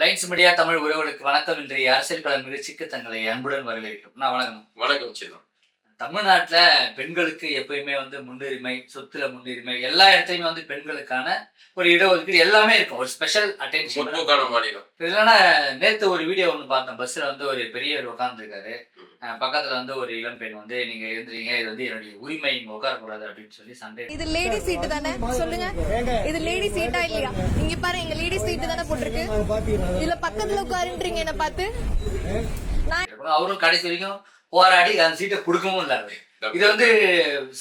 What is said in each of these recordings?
Lines media Tamil உறவுகளுக்கு வணக்கம். இன்றைய அரசியல் களம் நிகழ்ச்சிக்கு தங்களை அன்புடன் வரவேற்கும். நான் வணக்கம். வணக்கம் சின்னம். தமிழ்நாட்டுல பெண்களுக்கு எப்பயுமே முன்னுரிமை, சொத்துல முன்னுரிமை, எல்லா இடத்துலயுமே பெண்களுக்கான ஒரு இடஒதுக்கீடு எல்லாமே இருக்கும். ஒரு ஸ்பெஷல் அட்டென்ஷன். முற்போக்கான மாநிலம். இல்லைன்னா நேத்து ஒரு வீடியோ ஒண்ணு பார்த்தேன். பஸ்ல ஒரு பெரியவர் உட்கார்ந்துருக்காரு. பக்கத்துல ஒரு இளம் பெண் நீங்க எழுந்துறீங்க, இது என்னுடைய உரிமை, இங்க உட்காரக்கூடாது அப்படின்னு சொல்லி சண்டை. இது லேடி சீட்டு தானே சொல்லுங்க, இது லேடி சீட்டா இல்லையா? இங்க பாரு, எங்க லேடி சீட்டு தானே போட்டிருக்கு. இதுல பக்கத்துல உட்காருன்றீங்க என்ன பார்த்து. அவரும் கடைசி வரைக்கும் போராடி அந்த சீட்டை கொடுக்கவும் இல்லை. இது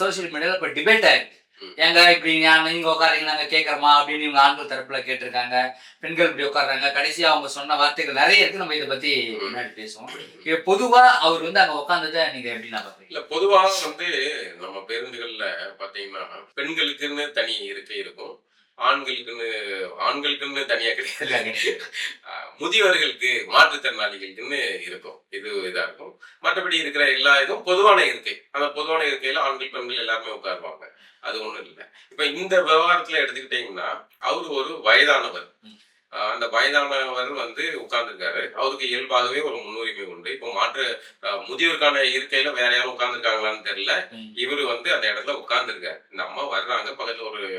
சோசியல் மீடியால இப்ப டிபேட் ஆயிருக்கு. ஏங்க இப்படி நீங்க உட்காரீங்க, நாங்க கேட்கறோமா அப்படின்னு இவங்க ஆண்கள் தரப்புல கேட்டிருக்காங்க. பெண்கள் இப்படி உட்காடுறாங்க. கடைசியா அவங்க சொன்ன வார்த்தைகள் நிறைய இருக்கு. நம்ம இதை பத்தி முன்னாடி பேசுவோம். பொதுவா அவர் அங்க உட்கார்ந்ததை நீங்க எப்படி நான் பாக்குறீங்க? இல்ல, பொதுவாக நம்ம பேருந்துகள்ல பாத்தீங்கன்னா பெண்களுக்குன்னு தனி இருக்கை இருக்கும், ஆண்களுக்குன்னு தனியா கிடையாது. முதியவர்களுக்கு, மாற்றுத்திறனாளிகளுக்குன்னு இருக்கும். இதா இருக்கும். மற்றபடி இருக்கிற எல்லா இதுவும் பொதுவான இருக்கை. அந்த பொதுவான இருக்கையில ஆண்கள் பெண்கள் எல்லாருமே உட்காருவாங்க. அது ஒண்ணும் இல்லை. இப்ப இந்த விவகாரத்துல எடுத்துக்கிட்டீங்கன்னா, அவரு ஒரு வயதானவர். அந்த வயதானவர் உட்கார்ந்துருக்காரு. அவருக்கு இயல்பாகவே ஒரு முன்னுரிமை உண்டு. இப்போ முதியோருக்கான இருக்கையில வேற யாரும் உட்கார்ந்துருக்காங்களான்னு தெரியல. இவரு அந்த இடத்துல உட்கார்ந்துருக்காரு. இந்த அம்மா வர்றாங்க, பக்கத்துல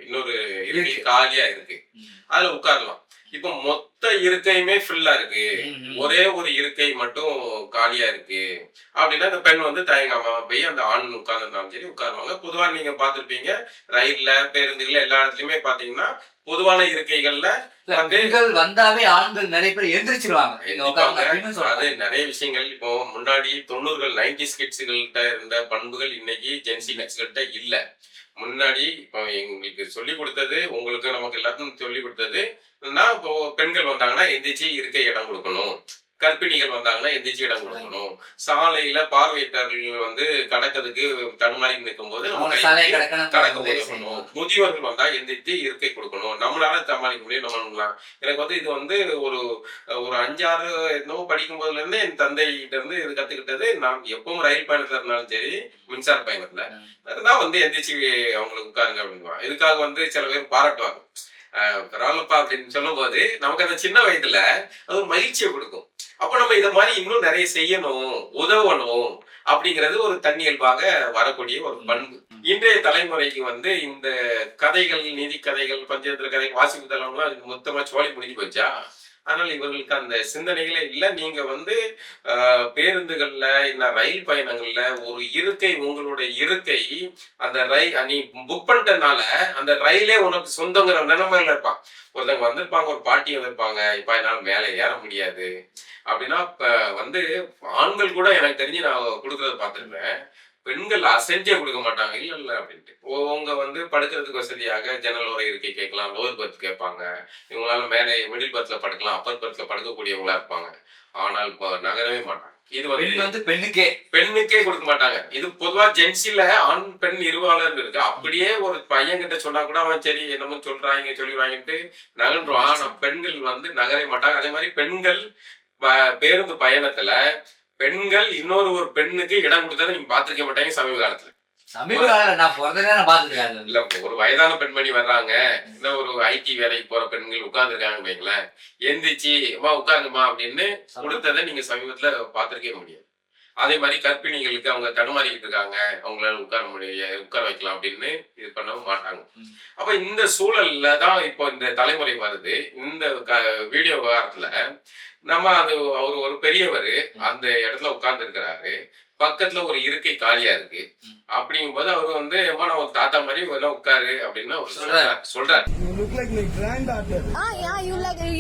இன்னொரு இருக்கை காலியா இருக்கு, அதுல உட்காரலாம். இப்ப மொத்த இருக்கையுமே ஃபுல்லா இருக்கு, ஒரே ஒரு இருக்கை மட்டும் காலியா இருக்கு அப்படின்னா அந்த பெண் தயங்காம போய் அந்த ஆண் உட்கார்ந்துருந்தாலும் சரி உட்காருவாங்க. பொதுவா நீங்க பாத்துருப்பீங்க, ரயில்ல, பேருந்துகள் எல்லா இடத்துலயுமே பாத்தீங்கன்னா பொதுவான இருக்கைகள்ல பெண்கள் வந்தாவே ஆண்கள் நிறைய பேர் எந்திரிச்சிருவாங்க. அது நிறைய விஷயங்கள். இப்போ முன்னாடி 90கள் 90s கிட்ஸ்கள்கிட்ட இருந்த பண்புகள் இன்னைக்கு ஜென்சி கிட்ஸ்கள்கிட்ட இல்ல. முன்னாடி இப்போ எங்களுக்கு சொல்லி கொடுத்தது, உங்களுக்கு நமக்கு எல்லாத்துக்கும் சொல்லி கொடுத்தது, இப்போ பெண்கள் வந்தாங்கன்னா எந்திரிச்சு இருக்க இடம் கொடுக்கணும், கர்ப்பிணிகள் வந்தாங்கன்னா எந்திரிச்சு இடம் கொடுக்கணும், சாலையில பார்வையற்றவர்கள் கடக்கிறதுக்கு தடுமாறி நிற்கும் போது கடக்க கொடுக்கணும், முதியவர்கள் வந்தா எந்திரிச்சு இருக்கை கொடுக்கணும், நம்மளால சமாளிக்க முடியும். நம்மளாம் எனக்கு இது ஒரு 5-6 என்னவோ படிக்கும் போதுல இருந்து என் தந்தைகிட்ட இருந்து இது கத்துக்கிட்டது. நான் எப்பவும் ரயில் பயணத்துல இருந்தாலும் சரி, மின்சார பயணத்துல தான் எந்திரிச்சு அவங்களுக்கு உட்காருங்க அப்படிங்குவாங்க. இதுக்காக சில பேர் பாராட்டுவாங்க, பரவாயில்லப்பா அப்படின்னு சொல்லும் போது நமக்கு அந்த சின்ன வயதுல அது ஒரு மகிழ்ச்சியை கொடுக்கும். அப்ப நம்ம இத மாதிரி இன்னும் நிறைய செய்யணும், உதவணும் அப்படிங்கிறது ஒரு தன்னியல்பாக வரக்கூடிய ஒரு பண்பு. இன்றைய தலைமுறைக்கு இந்த கதைகள், நீதி கதைகள், பஞ்சதந்திர கதைகள் வாசிப்பு தளம்லாம் மொத்தமா சோழி முடிஞ்சு போச்சா? அதனால இவர்களுக்கு அந்த சிந்தனைகளே இல்லை. நீங்க பேருந்துகள்ல, இந்த ரயில் பயணங்கள்ல ஒரு இருக்கை, உங்களுடைய இருக்கை அந்த நீ புக் பண்ணிட்டனால அந்த ரயிலே உனக்கு சொந்தங்கிற நிலைமையில இருப்பான். ஒருத்தவங்க வந்திருப்பாங்க, ஒரு பாட்டி வந்திருப்பாங்க, இப்ப என்னால மேலே ஏற முடியாது அப்படின்னா, இப்ப ஆண்கள் கூட எனக்கு தெரிஞ்சு நான் கொடுக்கறத பார்த்துருப்பேன். பெண்கள் அசைஞ்சே கொடுக்க மாட்டாங்க, இல்ல இல்ல அப்படின்ட்டு. உங்க படுக்கிறதுக்கு வசதியாக ஜன்னல் ஓர இருக்கை கேட்கலாம், லோவர் பர்த் கேட்பாங்க. இவங்களால மேலே மிடில் பர்த்ல படுக்கலாம், அப்பர் பர்த்ல படுக்கக்கூடியவங்களா இருப்பாங்க. ஆனால் நகரவே மாட்டாங்க. இது பெண்ணுக்கே கொடுக்க மாட்டாங்க. இது பொதுவா ஜென்சில ஆண் பெண் இருவாளர் இருக்கு. அப்படியே ஒரு பையன் கிட்ட சொன்னா கூட அவன் சரி என்னமோ சொல்லிடுவாங்கன்ட்டு நகன்றுவான். ஆனா பெண்கள் நகரவே மாட்டாங்க. அதே மாதிரி பெண்கள் பேருந்து பயணத்துல பெண்கள் இன்னொரு பெண்ணுக்கு இடம் கொடுத்ததை நீங்க பாத்திருக்க மாட்டாங்க சமீப காலத்துல. இல்ல, ஒரு வயதான பெண்மணி வர்றாங்க, இல்ல ஒரு ஐடி வேலைக்கு போற பெண்கள் உட்கார்ந்து இருக்காங்க வைங்களேன், எந்திரிச்சு உட்காருங்கம்மா அப்படின்னு கொடுத்ததை நீங்க சமீபத்துல பாத்திருக்கவே முடியாது. அதே மாதிரி கர்ப்பிணிகளுக்கு அவங்க தடுமாறிக்கிட்டு இருக்காங்க, அவங்களால உட்கார வைக்கலாம் அப்படின்னு இது பண்ணவும் மாட்டாங்க. அப்ப இந்த சூழல்ல தான் இப்போ இந்த தலைமுறை வருது. இந்த வீடியோ விவகாரத்துல அவர் ஒரு பெரியவர் அந்த இடத்துல உட்கார்ந்து இருக்கிறாரு, பக்கத்துல ஒரு இருக்கை காலியா இருக்கு. அப்படிங்கும் போது அவரு நம்ம தாத்தா மாதிரி உட்காரு அப்படின்னு சொல்றாரு.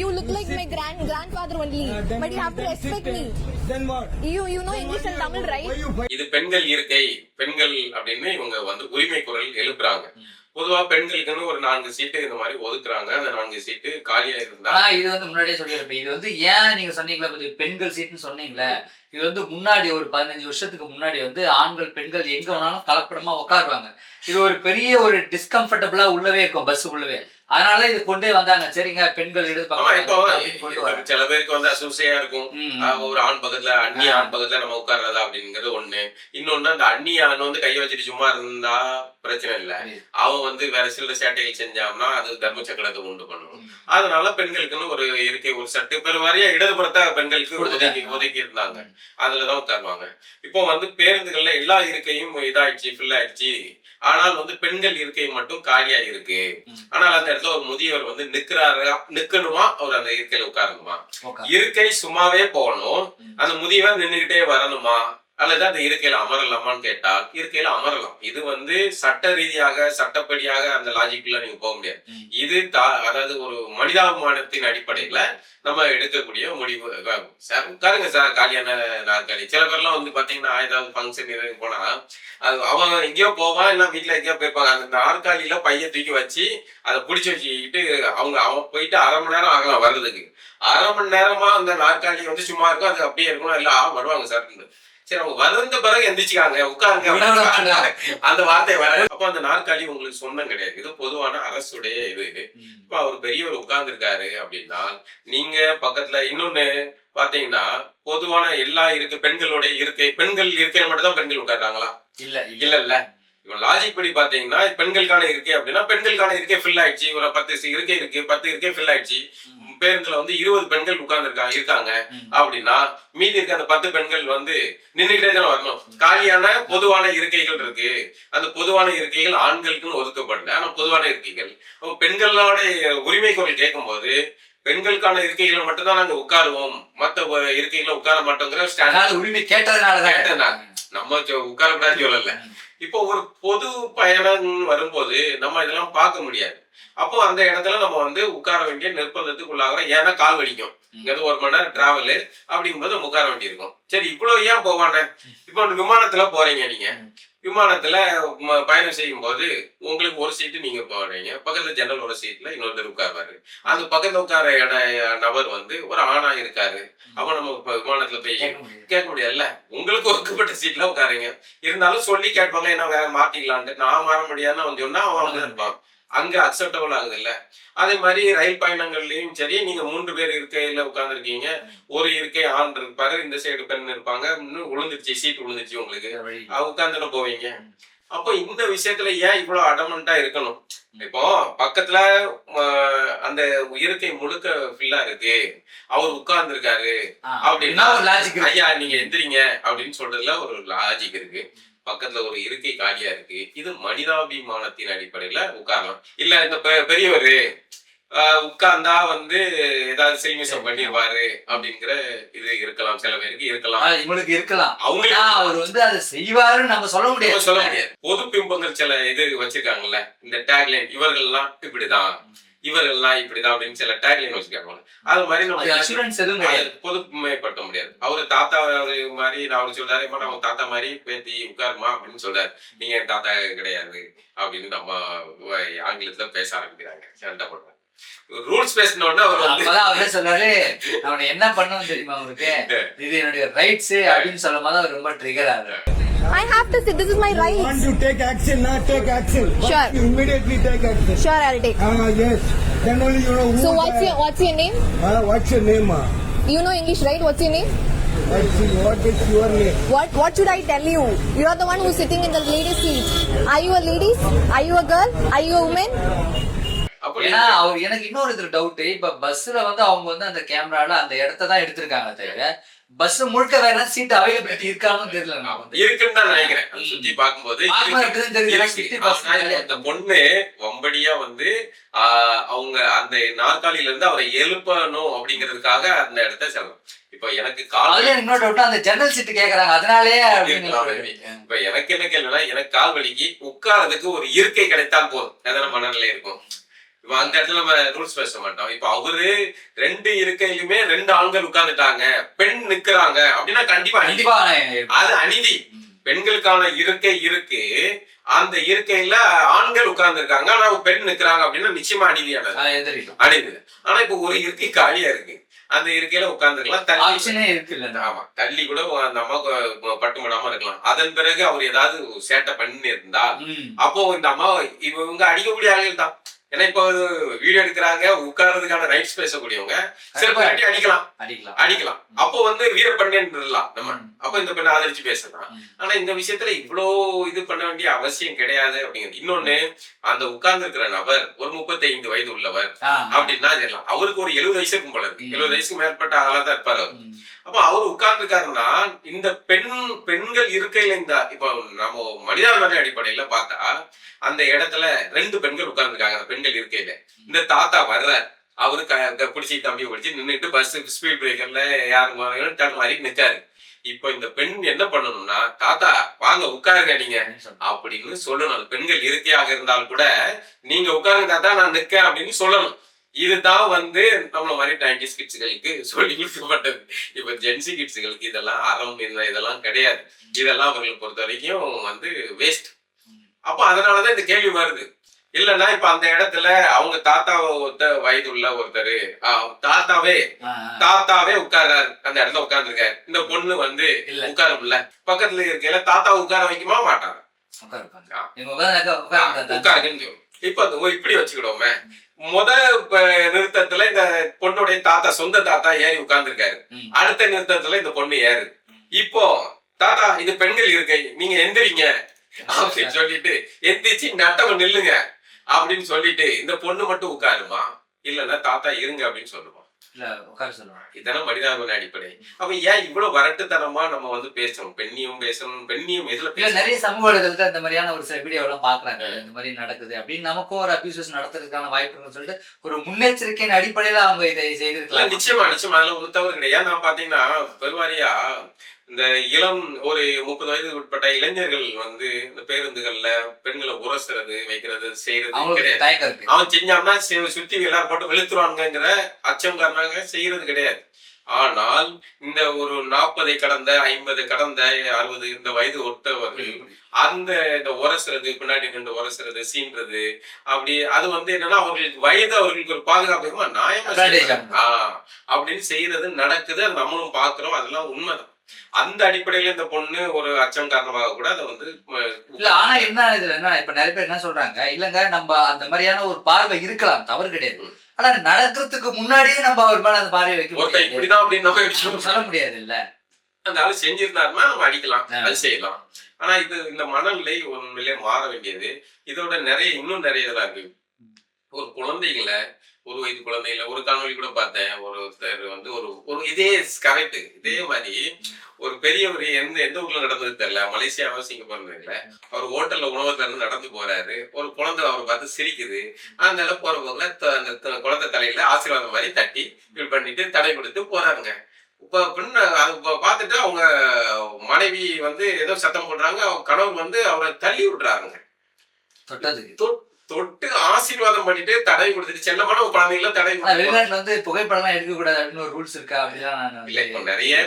You look like my grandfather only, but you have to respect me. Then what? You know English and Tamil, right? இது பெண்கள் இருக்கை, பெண்கள் அப்படின்னு இவங்க உரிமை குரல் எழுப்புறாங்க. பொதுவா பெண்களுக்குன்னு ஒரு 4 சீட்டு இந்த மாதிரி ஒதுக்குறாங்க. அந்த 4 சீட்டு காலியா இருந்தா இது முன்னாடியே சொல்லியிருப்பேன். இது ஏன் நீங்க சொன்னீங்களா பெண்கள் சீட்டுன்னு சொன்னீங்களே, இது முன்னாடி ஒரு 15 வருஷத்துக்கு முன்னாடி ஆண்கள் பெண்கள் எங்க வேணாலும் கலப்படமா உட்காருவாங்க. இது ஒரு பெரிய ஒரு டிஸ்கம்ஃபர்டபுளா உள்ளவே இருக்கும், பஸ் உள்ளவே. அதனால இது கொண்டே வந்தாங்க. சரிங்க பெண்கள் இடது ஆமா இப்போ பக்கம் கொண்டு வர. சில பேருக்கு வந்து அசூசையா இருக்கும். ஒரு ஆண் பக்கத்துல அந்நிய ஆண் பக்கத்துல நம்ம உட்கார்றதா அப்படிங்கிறது ஒண்ணு. இன்னொன்னு அந்த அந்நிய ஆண் வந்து கையை வச்சுட்டு சும்மா இருந்தா பிரச்சனை இல்ல. அவன் வந்து வேற சில சேட்டைகள் செஞ்சான்னா அது தர்ம சக்கரத்தை உண்டு பண்ணும். அதனால பெண்களுக்குன்னு ஒரு இருக்கை ஒரு சட்டு பெருவாரியா இடதுபுறத்த பெண்களுக்கு ஒதுக்கி இருந்தாங்க. அதுலதான் உட்காருவாங்க. இப்போ வந்து பேருந்துகள்ல எல்லா இருக்கையும் இதாயிடுச்சு, ஃபில் ஆயிடுச்சு. ஆனால் வந்து பெண்கள் இருக்கை மட்டும் காலியா இருக்கு. ஆனால் அந்த இடத்துல ஒரு முதியவர் வந்து நிக்கணுமா, அவர் அந்த இருக்கையில உட்காரணுமா? இருக்கை சும்மாவே போகணும், அந்த முதியவர் நின்றுகிட்டே வரணுமா, அல்லது அந்த இருக்கையில அமரலாமான்னு கேட்டால் இருக்கையில அமரலாம். இது வந்து சட்ட ரீதியாக சட்டப்படியாக அந்த லாஜிக்குள்ள நீங்க போக முடியாது. இது அதாவது ஒரு மனிதாபிமானத்தின் அடிப்படையில நம்ம எடுக்கக்கூடிய முடிவு. உட்காருங்க சார் காலியான நாற்காலி. சில பேர்லாம் வந்து பாத்தீங்கன்னா ஏதாவது ஃபங்க்ஷன் எதுவும் போனா அவன் எங்கேயோ போவான், இல்லை வீட்டுல எங்கேயோ போயிருப்பாங்க. அந்த நாற்காலியில பைய தூக்கி வச்சு அதை பிடிச்சி வச்சுக்கிட்டு அவன் போயிட்டு 1/2 மணி நேரம் ஆகலாம் வர்றதுக்கு. 1/2 மணி நேரமா அந்த நாற்காலி வந்து சும்மா இருக்கும், அது அப்படியே இருக்கணும். இல்ல வருவாங்க சார். சரி அவங்க வந்த பிறகு எந்திரிச்சுக்காங்க, உட்காருங்க அந்த வார்த்தை வர. அப்போ அந்த நாற்காலி உங்களுக்கு சொந்தம் கிடையாது. இது பொதுவான அரசுடைய இது. இப்ப அவர் பெரியவர் உட்கார்ந்து இருக்காரு அப்படின்னா நீங்க பக்கத்துல இன்னொன்னு பாத்தீங்கன்னா பொதுவான எல்லா பெண்களுடைய பெண்கள் இருக்கையில மட்டும் தான் பெண்கள் உட்கார்றாங்களா? இல்ல. இப்போ லாஜிக் படி பாத்தீங்கன்னா பெண்களுக்கான இருக்கை அப்படின்னா பெண்களுக்கான இருக்கை ஃபில் ஆயிடுச்சு. ஒரு 10 இருக்கை இருக்கு, 10 இருக்கை ஃபில் ஆயிடுச்சு. பேருந்துல வந்து 20 பெண்கள் இருக்காங்க அப்படின்னா மீதி இருக்க அந்த 10 பெண்கள் வந்து நின்றுகிட்டே தான் வரணும். காலியான பொதுவான இருக்கைகள் இருக்கு. அந்த பொதுவான இருக்கைகள் ஆண்களுக்குன்னு ஒதுக்கப்படல, ஆனா பொதுவான இருக்கைகள். பெண்களோட உரிமை குரல் கேட்கும் போது பெண்களுக்கான இருக்கைகளை மட்டும்தான் நாங்க உட்காருவோம், மத்த இருக்கைகளை உட்கார மாட்டோங்கிற உரிமை கேட்டதுனால நம்ம உட்காரக்கூடாது சொல்லல. இப்போ ஒரு பொது பயணம் வரும்போது நம்ம இதெல்லாம் பார்க்க முடியாது. அப்போ அந்த இடத்துல நம்ம வந்து உட்கார வேண்டிய நிர்பந்தத்துக்கு உள்ளாகிறோம். ஏன்னா கால் வலிக்கும், இங்கிறது 1 மணி நேரம் டிராவலு அப்படிங்கும்போது நம்ம உட்கார வேண்டியிருக்கும். சரி இவ்வளவு ஏன் போவானே? இப்போ விமானத்துல போறீங்க, நீங்க விமானத்துல பயணம் செய்யும் போது உங்களுக்கு ஒரு சீட்டு நீங்க போறீங்க, பக்கத்துல ஜன்னலோட சீட்ல இன்னொருத்தர் உட்காருவாரு. அந்த பக்கத்துல உட்கார நபர் வந்து ஒரு ஆணா இருக்காரு. அப்ப நம்ம விமானத்துல போய் கேட்க முடியாதுல்ல. உங்களுக்கு ஒதுக்கப்பட்ட சீட்ல உட்காருங்க. இருந்தாலும் சொல்லி கேட்பாங்க, என்ன வேற மாத்திக்கலான்ட்டு. நான் மாற முடியாதுன்னு அவன் சொன்னா அவன் இருப்பான், அங்க அக்செப்டபிள் ஆகுது இல்ல. அதே மாதிரி ரயில் பயணங்கள்லயும் சரி, நீங்க 3 பேர் இருக்கையில உட்கார்ந்து இருக்கீங்க, ஒரு இருக்கை ஆண் இருப்பாரு, இந்த சைடு பெண் இருப்பாங்க. இன்னும் விழுந்துருச்சு, சீட் விழுந்துருச்சு உங்களுக்கு, உட்கார்ந்துட்டு போவீங்க. அப்போ இந்த விஷயத்துல ஏன் இவ்வளவு அடமெண்டா இருக்கணும்? இப்போ பக்கத்துல அந்த இருக்கை முழுக்க ஃபில்லா இருக்கு, அவர் உட்கார்ந்து இருக்காரு அப்படின்னா ஐயா நீங்க எந்திரிங்க அப்படின்னு சொல்றதுல ஒரு லாஜிக் இருக்கு. பக்கத்துல ஒரு இருக்கை காலியா இருக்கு, இது மனிதாபிமானத்தின் அடிப்படையில உட்காரலாம். இல்ல இந்த பெரியவரு உட்கார்ந்தா வந்து ஏதாவது செய்மிசம் பண்ணிடுவாரு அப்படிங்கிற இது இருக்கலாம். சில பேருக்கு இருக்கலாம், இவங்களுக்கு இருக்கலாம். அவர் வந்து அதை செய்வாருன்னு நம்ம சொல்ல முடியாது. பொது பிம்பங்கள் சில இது வச்சிருக்காங்கல்ல, இந்த டேக்லைன் இவர்கள்லாம் இப்படிதான், இவர்கள்லாம் இப்படிதான் அப்படின்னு சில டேக்லைன் வச்சிருக்காங்க. அது மாதிரி நம்ம பொதுமைப்படுத்த முடியாது. அவரு தாத்தா மாதிரி அவரு சொல்றாரு, நம்ம தாத்தா மாதிரி பேத்தி உட்காருமா அப்படின்னு சொல்றாரு. நீங்க என் தாத்தா கிடையாது அப்படின்னு நம்ம ஆங்கிலத்துல பேச ஆரம்பிக்கிறாங்க, சண்டை போடுறாங்க. ரூல்ஸ் பேசினோட அவரே சொன்னாரு அவனை என்ன பண்ணணும் தெரியுமா அவருக்கு, இது என்னுடைய ரைட்ஸ் அப்படின்னு சொல்லும் போது அவர் ரொம்ப ட்ரிகர் ஆகுறாரு. I have to say this is my right. Want to take action? Not take action. Sure. You immediately take action. Sure, I'll take. Yes. Then only you know who. So what's your name? What's your name? You know English, right? What's your name? What is your name? What should I tell you? You are the one who's sitting in the ladies' seat. Are you a lady? Are you a girl? Are you a woman? ஏன்னா அவர் எனக்கு இன்னொரு இது doubt. இப்ப பஸ்ல வந்து அவங்க வந்து அந்த கேமரால அந்த இடத்த தான் எடுத்திருக்காங்க தவிர பஸ் முழுக்க வேற சீட் அவைலபிலிட்டி இருக்கான்னு தெரியல. இருக்குன்னு தான் நினைக்கிறேன். சுத்தி பார்க்கும்போது அந்த பொண்ணு வம்படியா வந்து அவங்க அந்த நாற்காலியில இருந்து அவரை எழுப்பணும் அப்படிங்கிறதுக்காக அந்த இடத்த செல்லும். இப்ப எனக்கு இன்னொரு டவுட், அந்த ஜன்னல் சீட்டு கேக்குறாங்க அதனாலே. இப்ப எனக்கு என்ன கேள்வினா, எனக்கு கால் வலிக்கு உட்கார்றதுக்கு ஒரு இருக்கை கிடைத்தால் போதும், எதனா மனநிலை இருக்கும். இப்ப அந்த இடத்துல நம்ம ரூல்ஸ் பேச மாட்டோம். இப்ப அவரு 2 இருக்கையிலுமே 2 ஆண்கள் உட்கார்ந்துட்டாங்க, பெண் நிக்கிறாங்க அப்படின்னா கண்டிப்பா அது அநீதி. பெண்களுக்கான இருக்கை இருக்கு, அந்த இருக்கையில ஆண்கள் உட்கார்ந்து இருக்காங்க, ஆனா பெண் நிக்கிறாங்க அப்படின்னா நிச்சயமா அநீதியானது. ஆனா இப்ப ஒரு இருக்கை காலியா இருக்கு, அந்த இருக்கையில உட்கார்ந்துருக்கலாம். ஆமா, தள்ளி கூட அந்த அம்மா பட்டுமடாம இருக்கலாம். அதன் பிறகு அவர் ஏதாவது சேட்டை பண்ணி இருந்தா அப்போ இந்த அம்மா இவங்க அடிக்கக்கூடிய ஆளுகள் தான். ஏன்னா இப்போ வீடியோ எடுக்கிறாங்க, உட்கார்றதுக்கான ரைட்ஸ் பேசக்கூடியவங்க செருப்பு கட்டி அடிக்கலாம். அப்போ வந்து வீரப்பண்ணலாம் நம்ம. அப்போ இந்த பெண்ணை ஆதரிச்சு பேசலாம். ஆனா இந்த விஷயத்துல இவ்வளோ இது பண்ண வேண்டிய அவசியம் கிடையாது அப்படிங்கிறது. இன்னொன்னு, அந்த உட்கார்ந்து இருக்கிற நபர் ஒரு 35 வயது உள்ளவர் அப்படின்னா தெரியலாம். அவருக்கு ஒரு 70 வயசு இருக்கும் போல இருக்கு. 70 வயசுக்கு மேற்பட்ட ஆளா தான் இருப்பாரு அவர். அப்ப அவர் உட்கார்ந்து இருக்காருன்னா இந்த பெண்கள் இருக்கையில இந்த இப்ப நம்ம மனிதாபிமான அடிப்படையில பார்த்தா அந்த இடத்துல 2 பெண்கள் உட்கார்ந்துருக்காங்க. அந்த பெண்கள் இருக்கையில இந்த தாத்தா வர்றார். அவரு பிடிச்சி தம்பி பிடிச்சி நின்றுட்டு பஸ் ஸ்பீட் பிரேக்கர்ல யாரு டர்ன் மாதிரி நிற்காரு. இப்ப இந்த பெண் என்ன பண்ணணும்னா, தாத்தா வாங்க உட்காருங்க நீங்க அப்படின்னு சொல்லணும். பெண்கள் இருக்கையாக இருந்தால் கூட நீங்க உட்காருங்க தாத்தா, நான் நிற்கேன் அப்படின்னு சொல்லணும். இதுதான் வந்து நம்மள மாதிரி 90s கிட்ஸுகளுக்கு சொல்லி கொடுக்கப்பட்டது. இப்ப ஜென்சி கிட்ஸுகளுக்கு இதெல்லாம் இதெல்லாம் கிடையாது. இதெல்லாம் அவர்களை பொறுத்த வரைக்கும் வந்து வேஸ்ட். அப்ப அதனாலதான் இந்த கேள்வி வருது. இல்லன்னா இப்ப அந்த இடத்துல அவங்க தாத்தா வயது உள்ள ஒருத்தர் தாத்தாவே உட்கார்றாரு, அந்த இடத்துல உட்கார்ந்துருக்காரு. இந்த பொண்ணு வந்து உட்காரும்ல, பக்கத்துல இருக்கையில தாத்தா உட்கார வைக்குமா மாட்டாங்க, உட்காருங்கன்னு. இப்ப இப்படி வச்சுக்கிடுவோமே, நிறுத்தத்துல இந்த பொண்ணுடைய தாத்தா, சொந்த தாத்தா ஏறி உட்கார்ந்துருக்காரு. அடுத்த நிறுத்தத்துல இந்த பொண்ணு ஏறு. இப்போ தாத்தா இது பெண்கள் இருக்கை, நீங்க எந்திரிங்க அப்படின்னு சொல்லிட்டு எந்திரிச்சு நட்டவ நில்லுங்க அப்படின்னு சொல்லிட்டு இந்த பொண்ணு மட்டும் உட்காருமா, இல்லன்னா தாத்தா இருங்க அப்படின்னு சொல்லுவோம். இதெல்லாம் மனிதாபிமான அடிப்படை. அப்ப ஏன் இவ்வளவு வரட்டுத்தனமா நம்ம வந்து பேசணும்? பெண்ணியம் இதுல நிறைய சமூக ஊடகத்துல இந்த மாதிரியான ஒரு சில வீடியோ எல்லாம் பாக்குறாங்க. இந்த மாதிரி நடக்குது அப்படின்னு நமக்கும் ஒரு அபியூசஸ் நடத்துறதுக்கான வாய்ப்பு இருக்குன்னு சொல்லிட்டு ஒரு முன்னெச்சரிக்கையின் அடிப்படையில அவங்க இதை செய்திருக்கலாம். நிச்சயமா அதுல ஒரு தவறு கிடையாது. நான் பாத்தீங்கன்னா பெருவாரியா இந்த இளம் ஒரு 30 வயது உட்பட்ட இளைஞர்கள் வந்து இந்த பேருந்துகள்ல பெண்களை உரசுறது வைக்கிறது செய்யறது கிடையாது. அவன் செஞ்சான்னா சுத்தி எல்லாரும் போட்டு வெளுத்துருவானுங்கிற அச்சம் காரணங்க செய்யறது கிடையாது. ஆனால் இந்த ஒரு 40 கடந்த 50 கடந்த 60 இந்த வயது ஒட்டவர்கள் இந்த உரசுறது, பின்னாடி நின்று உரசுறது, சீன்றது, அப்படி அது வந்து என்னன்னா அவர்களுக்கு வயது அவர்களுக்கு ஒரு பாதுகாப்பு நியாயமா அப்படின்னு செய்யறது நடக்குது. அது நம்மளும் பாக்குறோம். அதெல்லாம் உண்மைதான். அந்த அடிப்படையில இந்த பொண்ணு ஒரு அச்சம் காரணமாக கூட அதை வந்து இல்ல. ஆனா என்ன இதுல என்ன இப்ப நிறைய பேர் என்ன சொல்றாங்க, இல்லங்க நம்ம அந்த மாதிரியான ஒரு பார்வை இருக்கலாம், தவறு கிடையாது. ஆனா நடக்கிறதுக்கு முன்னாடியே நம்ம அவர் மேல அந்த பார்வை வைக்க இப்படிதான் அப்படின்னு சொல்ல முடியாது. இல்ல அந்த ஆளு செஞ்சிருந்தாருன்னா நம்ம அடிக்கலாம், அது செய்யலாம். ஆனா இந்த மனநிலை உண்மையிலே மாற வேண்டியது. இதோட இன்னும் நிறைய இதெல்லாம் இருக்கு. ஒரு குழந்தைகளை, ஒரு வயது குழந்தைகளை ஒரு காணொலி கூட பார்த்தேன். ஒருத்தர் வந்து ஒரு இதே கரெக்ட் இதே மாதிரி ஒரு பெரியவர் எந்த ஊர்ல நடந்தது தெரியல, மலேசியாவோ சிங்கப்பூர் தெரியல. அவர் ஹோட்டல்ல உணவகத்துல இருந்து நடந்து போறாரு. ஒரு குழந்தை அவரை பார்த்து சிரிக்குது. அதனால போற போக்குல அந்த குழந்தை தலையில ஆசீர்வாதம் மாதிரி தட்டி இப்படி பண்ணிட்டு தடை கொடுத்து போறாருங்க. இப்ப பெண்ணு பார்த்துட்டு அவங்க மனைவி வந்து ஏதோ சத்தம் போடுறாங்க. அவங்க கணவர் வந்து அவரை தள்ளி விடுறாருங்க. தொட்டு ஆசீர்வாதம் பண்ணிட்டு தடவை கொடுத்துட்டு செல்லமான குழந்தைகள தடவை. வெளிநாட்டுல வந்து புகைப்படம் எடுக்க கூடாது அப்படின்னு ஒரு ரூல்ஸ் இருக்கா? அப்படிலாம் இல்ல. இப்போ நிறைய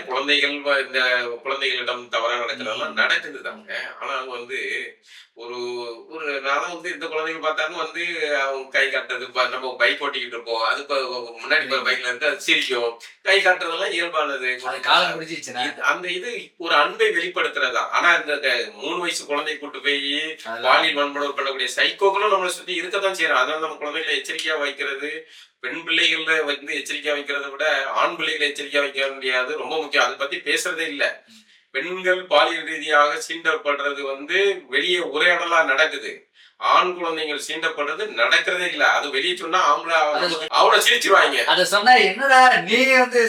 இந்த குழந்தைகளிடம் தவறா நடக்கிறதெல்லாம் நடக்குதுதாங்க. ஆனா வந்து ஒரு நானும் வந்து இந்த குழந்தைகள் பார்த்தாலும் வந்து அவங்க கை காட்டுறது, நம்ம பைக் ஓட்டிக்கிட்டு இருப்போம், அது முன்னாடி பைக்ல இருந்து அது சிரிக்கும். கை காட்டுறதெல்லாம் இயல்பானது. காலம் முடிஞ்சிச்சுன்னா அந்த இது ஒரு அன்பை வெளிப்படுத்துறதா. ஆனா இந்த 3 வயசு குழந்தை கூட்டு போய் பாலியல் வன்முறை பண்ணக்கூடிய சைக்கோக்களும் நம்மளை சுத்தி இருக்கத்தான் செய்யறோம். அதனால நம்ம குழந்தைகளை எச்சரிக்கையா வைக்கிறது, பெண் பிள்ளைகளை வந்து எச்சரிக்கையா வைக்கிறத விட ஆண் பிள்ளைகளை எச்சரிக்கையா வைக்க முடியாது, ரொம்ப முக்கியம். அதை பத்தி பேசுறதே இல்லை. பெண்கள் பாலியல் ரீதியாக சீண்டப்படுறது வந்து வெளியே உரையாடலா நடக்குது. ஆண் குழந்தைகள் சீண்டப்படுறது நடக்கிறதே இல்ல. அது வெளியே சொன்னா அவங்கள சிரிச்சிருவாங்க. அத சொன்னா என்னடா நீ வந்து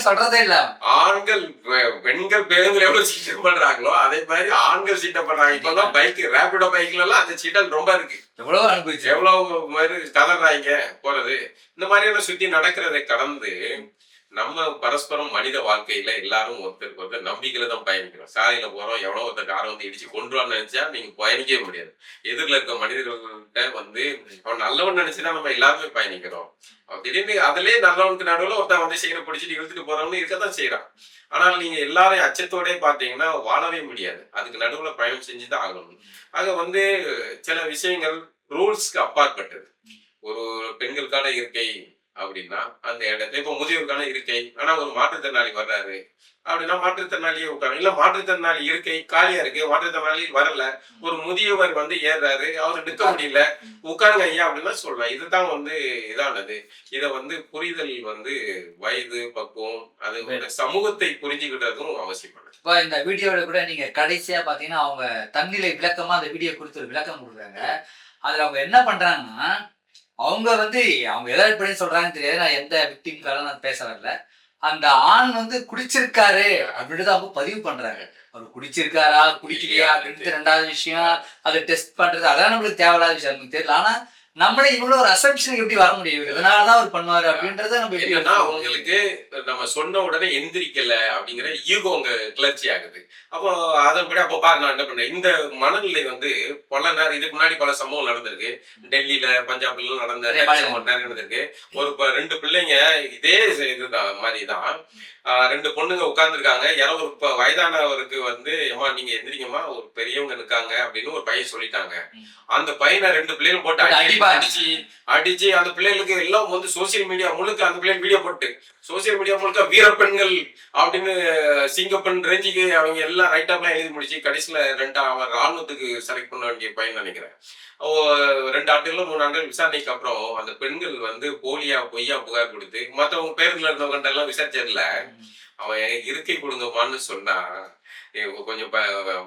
சொல்றதே இல்ல. ஆண்கள் பெண்கள் பேருந்துல எவ்வளவு சீட்டம் பண்றாங்களோ அதே மாதிரி ஆண்கள் சீட்டப்படுறாங்க. இப்பதான் பைக் ரேபிடோ பைக்ல எல்லாம் அந்த சீட்டல் ரொம்ப இருக்கு. எவ்வளவு மாதிரி கதறாங்க போறது. இந்த மாதிரியான சுத்தி நடக்கிறதை கடந்து நம்ம பரஸ்பரம் மனித வாழ்க்கையில எல்லாரும் ஒருத்தருக்கு ஒருத்தர் நம்பிக்கையில தான் பயணிக்கிறோம். சாலையில போறோம், எவ்வளவு ஒருத்தர் காரை வந்து இடிச்சு கொண்டுவான்னு நினைச்சா நீங்க பயணிக்கவே முடியாது. எதிரில இருக்க மனிதர்கள்கிட்ட வந்து அவன் நல்லவன் நினைச்சுதான் நம்ம எல்லாருமே பயணிக்கிறோம். திடீர்னு அதுலயே நல்லவனுக்கு நடுவில் ஒருத்தன் வந்து செய்யற பிடிச்சிட்டு இழுத்துட்டு போறவன்னு இருக்கதான் செய்யறான். ஆனால் நீங்க எல்லாரையும் அச்சத்தோட பாத்தீங்கன்னா வாழவே முடியாது. அதுக்கு நடுவுல பயணம் செஞ்சுதான் ஆகணும். ஆக வந்து சில விஷயங்கள் ரூல்ஸ்க்கு அப்பாற்பட்டது. ஒரு பெண்களுக்கான இருக்கை அப்படின்னா அந்த இடத்துல இப்ப முதியோருக்கான இருக்கை, ஆனா ஒரு மாற்றுத்திறனாளி வர்றாரு அப்படின்னா மாற்றுத்திறனாளியே உட்காரு. இல்ல மாற்றுத்திறனாளி இருக்கை காலியா இருக்கு, மாற்றுத்திறனாளி வரல, ஒரு முதியவர் வந்து ஏறாரு, அவரு நிக்க முடியல, உட்காருங்க ஐயா அப்படின்னா சொல்றேன். இதுதான் வந்து இதானது. இத வந்து புரிதல் வந்து வயது பக்குவம் அது வந்து சமூகத்தை புரிஞ்சுக்கிட்டதும் அவசியமானது. இப்போ இந்த வீடியோவில் கூட நீங்க கடைசியா பாத்தீங்கன்னா அவங்க தன்னிலை விளக்கமா அந்த வீடியோ கொடுத்து விளக்கம் கொடுக்குறாங்க. அதுல அவங்க என்ன பண்றாங்கன்னா, அவங்க வந்து அவங்க எதாவது பண்ணி சொல்றாங்கன்னு தெரியாது. நான் எந்த விக்டிம்காலும் நான் பேச வரல. அந்த ஆண் வந்து குடிச்சிருக்காரு அப்படின்றத அவங்க பதிவு பண்றாங்க. அவர் குடிச்சிருக்காரா குடிக்கலையா அப்படின்றது ரெண்டாவது விஷயம். அதை டெஸ்ட் பண்றது அதெல்லாம் நம்மளுக்கு தேவையில்லாத விஷயம், நமக்கு தெரியல. ஆனா நம்மளே இவ்வளவு ஒரு அசம்ஷனுக்கு எப்படி வர முடியும், இதனாலதான் அவர் பண்ணுவாரு அப்படின்றத நம்ம என்னன்னா உங்களுக்கு நம்ம சொன்ன உடனே எந்திரிக்கல அப்படிங்கிற ஈகோ உங்க கிளர்ச்சி ஆகுது. அப்போ அதன்படி அப்போ பாரு நான் என்ன பண்ணேன், இந்த மனநிலை வந்து பல நேரம் இதுக்கு முன்னாடி பல சம்பவம் நடந்திருக்கு. டெல்லியில பஞ்சாப்ல நிறைய நடந்திருக்கு. ஒரு 2 பிள்ளைங்க இதே இதுதான் மாதிரிதான் 2 பொண்ணுங்க உட்கார்ந்துருக்காங்க. யாரோ ஒரு வயதானவருக்கு வந்து ஏமா நீங்க எந்திரிங்கம்மா ஒரு பெரியவங்க இருக்காங்க அப்படின்னு ஒரு பையன் சொல்லிட்டாங்க. அந்த பையனை 2 பிள்ளைகளும் போட்டு அடிச்சு அந்த பிள்ளைகளுக்கு எல்லாம் வந்து சோசியல் மீடியா முழுக்க அந்த பிள்ளைகள் வீடியோ போட்டு சோசியல் மீடியா முழுக்க வீரப்பெண்கள் அப்படின்னு சிங்கப்பெண் ரேஞ்சுக்கு அவங்க எல்லாம் ரைட்டாப்லாம் எழுதி முடிச்சு கடைசியில 2 அவன் ராணுவத்துக்கு செலக்ட் பண்ண வேண்டிய பையன் நினைக்கிறேன். 2 ஆண்டுகளோ 3 ஆண்டுகள் விசாரணைக்கு அப்புறம் அந்த பெண்கள் வந்து பொய்யா புகார் கொடுத்து மற்றவங்க பேருந்துல இருந்தவங்க எல்லாம் விசாரிச்சதுல அவன் இருக்கை கொடுங்கம்மான்னு சொன்னா கொஞ்சம்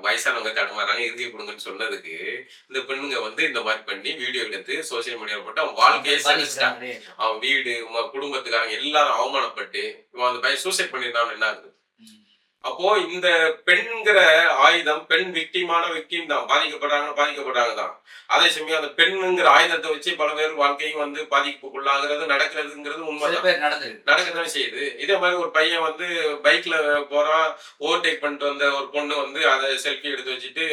வயசானவங்க தடுமாறாங்க இருக்கை கொடுங்கன்னு சொன்னதுக்கு இந்த பெண்ணுங்க வந்து இந்த மாதிரி பண்ணி வீடியோ எடுத்து சோசியல் மீடியாவில் போட்டு அவன் வாழ்க்கையே சாதிச்சிட்டான். அவன் வீடு குடும்பத்துக்காரங்க எல்லாரும் அவமானப்பட்டு இவன் அந்த பையன் சூசைட் பண்ணிருந்தான்னு என்ன ஆகுது. அப்போ இந்த பெண்கிற ஆயுதம் பெண் விக்டிம் தான், பாதிக்கப்படுறாங்க தான். அதே சமயம் அந்த பெண்ணுங்கிற ஆயுதத்தை வச்சு பல பேர் வாழ்க்கையும் வந்து பாதிப்புக்குள்ளாகிறது நடக்கிறதுங்கிறது உண்மைதான், நடக்கதான் செய்யுது. இதே மாதிரி ஒரு பையன் வந்து பைக்ல போறான், ஓவர்டேக் பண்ணிட்டு வந்த ஒரு பொண்ணு வந்து அதை செல்ஃபி எடுத்து வச்சுட்டு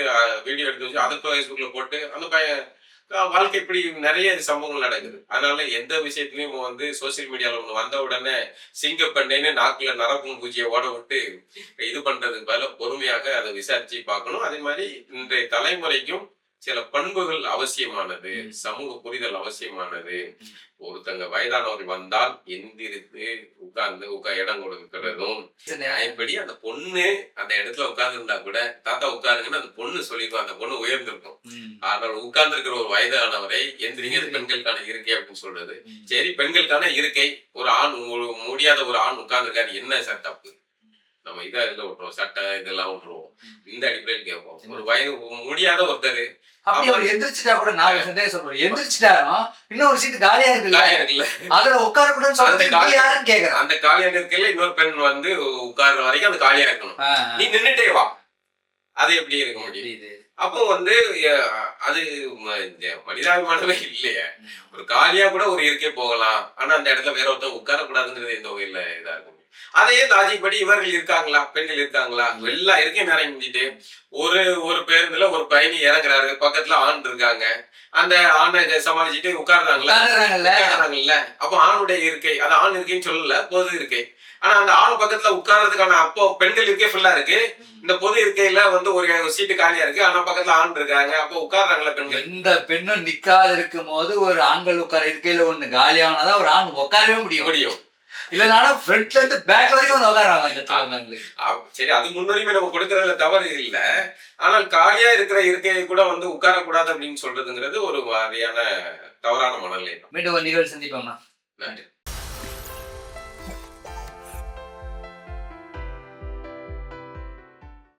வீடியோ எடுத்து வச்சு அதை ஃபேஸ்புக்ல போட்டு அந்த பையன் வாழ்க்கை இப்படி நிறைய சம்பவங்கள் நடக்குது. அதனால எந்த விஷயத்திலயும் வந்து சோசியல் மீடியால ஒண்ணு வந்த உடனே சிங்கப்பண்டைன்னு நாக்குல நரப்பும் பூச்சியை ஓட விட்டு இது பண்றதுக்கு பதிலா பொறுமையாக அதை விசாரிச்சு பார்க்கணும். அதே மாதிரி இன்றைய தலைமுறைக்கும் சில பண்புகள் அவசியமானது, சமூக புரிதல் அவசியமானது. ஒருத்தங்க வயதானவர்கள் வந்தால் எந்திரித்து உட்கார்ந்து இடம் கொடுக்கிறதும் இப்படி அந்த பொண்ணு அந்த இடத்துல உட்கார்ந்து இருந்தா கூட தாத்தா உட்காருங்கன்னு அந்த பொண்ணு சொல்லிருக்கும், அந்த பொண்ணு உயர்ந்திருக்கும். ஆனால் உட்கார்ந்து இருக்கிற ஒரு வயதானவரை எந்திரிங்க பெண்களுக்கான இருக்கை அப்படின்னு சொல்றது. சரி, பெண்களுக்கான இருக்கை, ஒரு ஆண் முடியாத ஒரு ஆண் உட்கார்ந்துருக்காரு, என்ன சார் தப்பு? நம்ம இதை விட்டுருவோம், சட்டை இதெல்லாம் விட்டுருவோம். இந்த அடிப்படையில் கேட்போம். ஒரு வயது முடியாத ஒருத்தர் அப்படி அவர் எந்திரிச்சிட்டா கூட நான் சந்தேகம் சொல்றேன், எந்திரிச்சிட்டாரும் இன்னொரு சீட்டு காலியா இருக்குல்ல அதுல உட்காரக்கூடாதுன்னு சொல்றது யாருன்னு கேக்குறேன். அந்த காலியா இருக்கையில இன்னொரு பெண் வந்து உட்கார்ற வரைக்கும் அந்த காலியா இருக்கணும். நீ நின்னுட்டே வா, அது எப்படி இருக்க முடியுது? அப்போ வந்து அது மனிதாபிமானமே இல்லையே. ஒரு காலியா கூட ஒரு இருக்கே போகலாம், ஆனா அந்த இடத்துல வேற ஒருத்தர் உட்காரக்கூடாதுங்கிறது எந்த வகையில இதா இருக்கும். அதையே லாஜிக் இவர்கள் இருக்காங்களா, பெண்கள் இருக்காங்களா, எல்லாம் இருக்கே நிறைஞ்சிட்டு ஒரு பேருந்துல ஒரு பயணி இறங்குறாரு, பக்கத்துல ஆண் இருக்காங்க, அந்த ஆணை சமாளிச்சுட்டு உட்கார்றாங்கல்ல. அப்போ ஆணுடைய இருக்கை, அது ஆண் இருக்கைன்னு சொல்லல, பொது இருக்கை. ஆனா அந்த ஆண் பக்கத்துல உட்கார்றதுக்கான அப்போ பெண்கள் இருக்கே ஃபுல்லா இருக்கு, இந்த பொது இருக்கையில வந்து ஒரு சீட்டு காலியா இருக்கு, ஆனா பக்கத்துல ஆண் இருக்காங்க, அப்போ உட்கார்றாங்களா பெண்கள். இந்த பெண்ணும் நிக்காது இருக்கும் போது ஒரு ஆண்கள் உட்கார இருக்கையில ஒண்ணு காலியானதான் ஒரு ஆண் உட்காரவே முடியும். இல்லனால ஃப்ரண்ட்ல இருந்து பேக் வரைக்கும் வந்து உட்காருவாங்க. சரி, அது முன்னுரிமை நம்ம கொடுக்கறதுல தவறு இல்ல. ஆனால் காலியா இருக்கிற இருக்கையை கூட வந்து உட்காரக்கூடாது அப்படின்னு சொல்றதுங்கிறது ஒரு மாதிரியான தவறான மனநிலை. மீண்டும் ஒரு நிகழ்ச்சி சந்திப்போம்னா. நன்றி.